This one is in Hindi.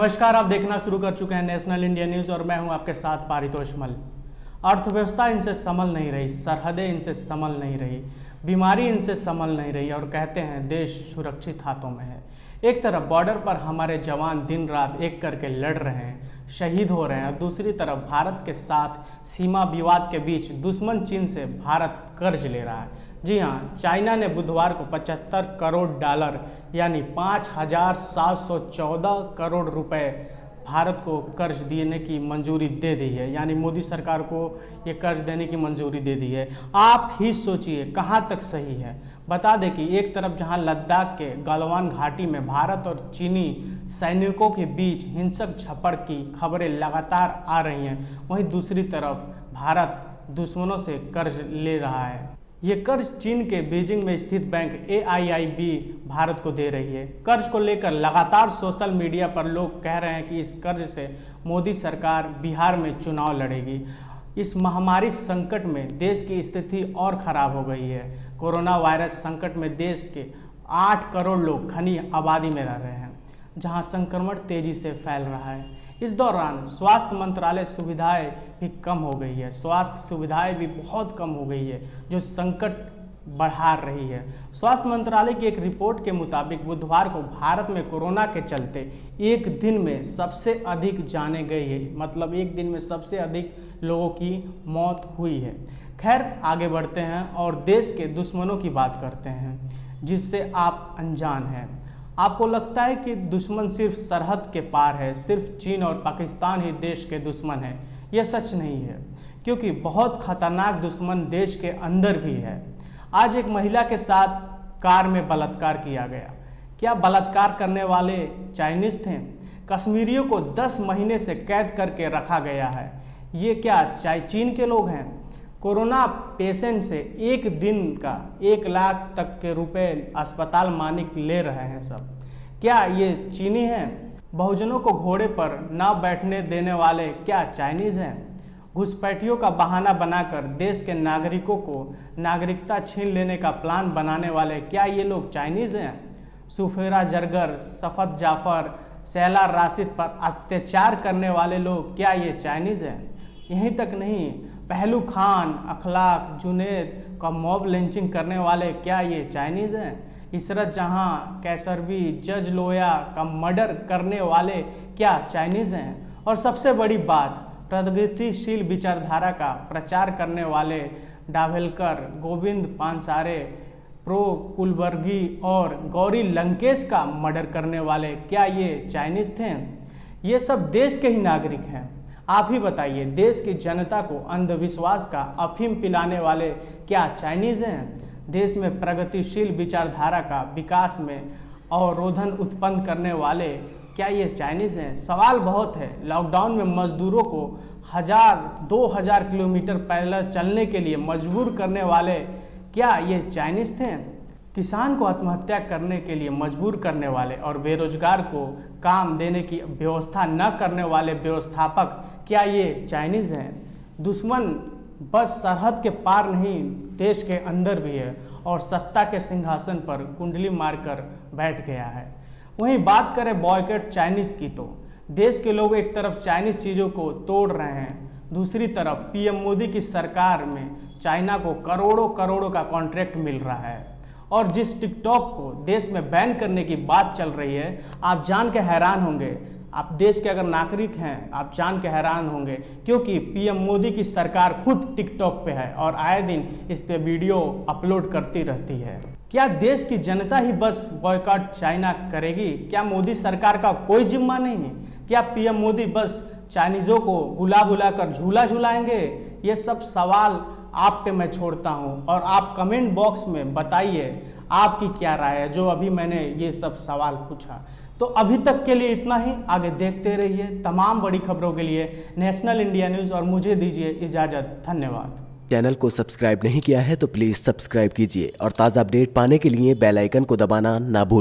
नमस्कार, आप देखना शुरू कर चुके हैं नेशनल इंडिया न्यूज़ और मैं हूं आपके साथ पारितोष मल। अर्थव्यवस्था इनसे संभल नहीं रही, सरहदें इनसे संभल नहीं रही, बीमारी इनसे संभल नहीं रही और कहते हैं देश सुरक्षित हाथों में है। एक तरफ बॉर्डर पर हमारे जवान दिन रात एक करके लड़ रहे हैं, शहीद हो रहे हैं और दूसरी तरफ भारत के साथ सीमा विवाद के बीच दुश्मन चीन से भारत कर्ज ले रहा है। जी हाँ, चाइना ने बुधवार को 75 करोड़ डॉलर यानी 5,714 करोड़ रुपए भारत को कर्ज देने की मंजूरी दे दी है। यानी मोदी सरकार को ये कर्ज देने की मंजूरी दे दी है। आप ही सोचिए कहाँ तक सही है। बता दें कि एक तरफ जहां लद्दाख के गलवान घाटी में भारत और चीनी सैनिकों के बीच हिंसक झड़प की खबरें लगातार आ रही हैं, वहीं दूसरी तरफ भारत दुश्मनों से कर्ज ले रहा है। ये कर्ज चीन के बीजिंग में स्थित बैंक AIIB भारत को दे रही है। कर्ज को लेकर लगातार सोशल मीडिया पर लोग कह रहे हैं कि इस कर्ज से मोदी सरकार बिहार में चुनाव लड़ेगी। इस महामारी संकट में देश की स्थिति और खराब हो गई है। कोरोना वायरस संकट में देश के 8 करोड़ लोग घनी आबादी में रह रहे हैं, जहां संक्रमण तेजी से फैल रहा है। इस दौरान स्वास्थ्य मंत्रालय सुविधाएं भी कम हो गई है, स्वास्थ्य सुविधाएं भी बहुत कम हो गई है, जो संकट बढ़ा रही है। स्वास्थ्य मंत्रालय की एक रिपोर्ट के मुताबिक बुधवार को भारत में कोरोना के चलते एक दिन में सबसे अधिक जाने गई है, मतलब एक दिन में सबसे अधिक लोगों की मौत हुई है। खैर, आगे बढ़ते हैं और देश के दुश्मनों की बात करते हैं जिससे आप अनजान हैं। आपको लगता है कि दुश्मन सिर्फ सरहद के पार है, सिर्फ चीन और पाकिस्तान ही देश के दुश्मन है। यह सच नहीं है, क्योंकि बहुत खतरनाक दुश्मन देश के अंदर भी है। आज एक महिला के साथ कार में बलात्कार किया गया। क्या बलात्कार करने वाले चाइनीज थे? कश्मीरियों को 10 महीने से कैद करके रखा गया है। ये क्या चीन के लोग हैं? कोरोना पेशेंट से एक दिन का 1 लाख तक के रुपए अस्पताल मालिक ले रहे हैं सब। क्या ये चीनी हैं? बहुजनों को घोड़े पर न बैठने देने वाले क्या चाइनीज़ हैं? घुसपैठियों का बहाना बनाकर देश के नागरिकों को नागरिकता छीन लेने का प्लान बनाने वाले क्या ये लोग चाइनीज़ हैं? सुफेरा जरगर, सफत जाफर, शैला राशिद पर अत्याचार करने वाले लोग क्या ये चाइनीज़ हैं? यहीं तक नहीं, पहलू खान, अखलाक, जुनेद का मॉब लिंचिंग करने वाले क्या ये चाइनीज़ हैं? इशरत जहां, कैसरवी, जज लोया का मर्डर करने वाले क्या चाइनीज़ हैं? और सबसे बड़ी बात, प्रगतिशील विचारधारा का प्रचार करने वाले डाभेलकर, गोविंद पानसारे, प्रो कुलबर्गी और गौरी लंकेश का मर्डर करने वाले क्या ये चाइनीज़ थे? ये सब देश के ही नागरिक हैं। आप ही बताइए, देश की जनता को अंधविश्वास का अफीम पिलाने वाले क्या चाइनीज़ हैं? देश में प्रगतिशील विचारधारा का विकास में अवरोधन उत्पन्न करने वाले क्या ये चाइनीज़ हैं? सवाल बहुत है। लॉकडाउन में मजदूरों को 1000-2000 किलोमीटर पैदल चलने के लिए मजबूर करने वाले क्या ये चाइनीज़ थे? किसान को आत्महत्या करने के लिए मजबूर करने वाले और बेरोजगार को काम देने की व्यवस्था न करने वाले व्यवस्थापक क्या ये चाइनीज़ हैं? दुश्मन बस सरहद के पार नहीं, देश के अंदर भी है और सत्ता के सिंहासन पर कुंडली मारकर बैठ गया है। वहीं बात करें बॉयकॉट चाइनीज़ की, तो देश के लोग एक तरफ चाइनीज़ चीज़ों को तोड़ रहे हैं, दूसरी तरफ PM मोदी की सरकार में चाइना को करोड़ों करोड़ों का कॉन्ट्रैक्ट मिल रहा है। और जिस टिकटॉक को देश में बैन करने की बात चल रही है, आप जान के हैरान होंगे। आप देश के अगर नागरिक हैं, आप जान के हैरान होंगे, क्योंकि PM मोदी की सरकार खुद टिकटॉक पे है और आए दिन इस पे वीडियो अपलोड करती रहती है। क्या देश की जनता ही बस बॉयकॉट चाइना करेगी? क्या मोदी सरकार का कोई जिम्मा नहीं है? क्या PM मोदी बस चाइनीज़ों को बुला बुला कर झूला झुलाएंगे? ये सब सवाल आप पे मैं छोड़ता हूं और आप कमेंट बॉक्स में बताइए आपकी क्या राय है, जो अभी मैंने ये सब सवाल पूछा। तो अभी तक के लिए इतना ही। आगे देखते रहिए तमाम बड़ी खबरों के लिए नेशनल इंडिया न्यूज़ और मुझे दीजिए इजाज़त। धन्यवाद। चैनल को सब्सक्राइब नहीं किया है तो प्लीज़ सब्सक्राइब कीजिए और ताज़ा अपडेट पाने के लिए बेल आइकन को दबाना ना भूलें।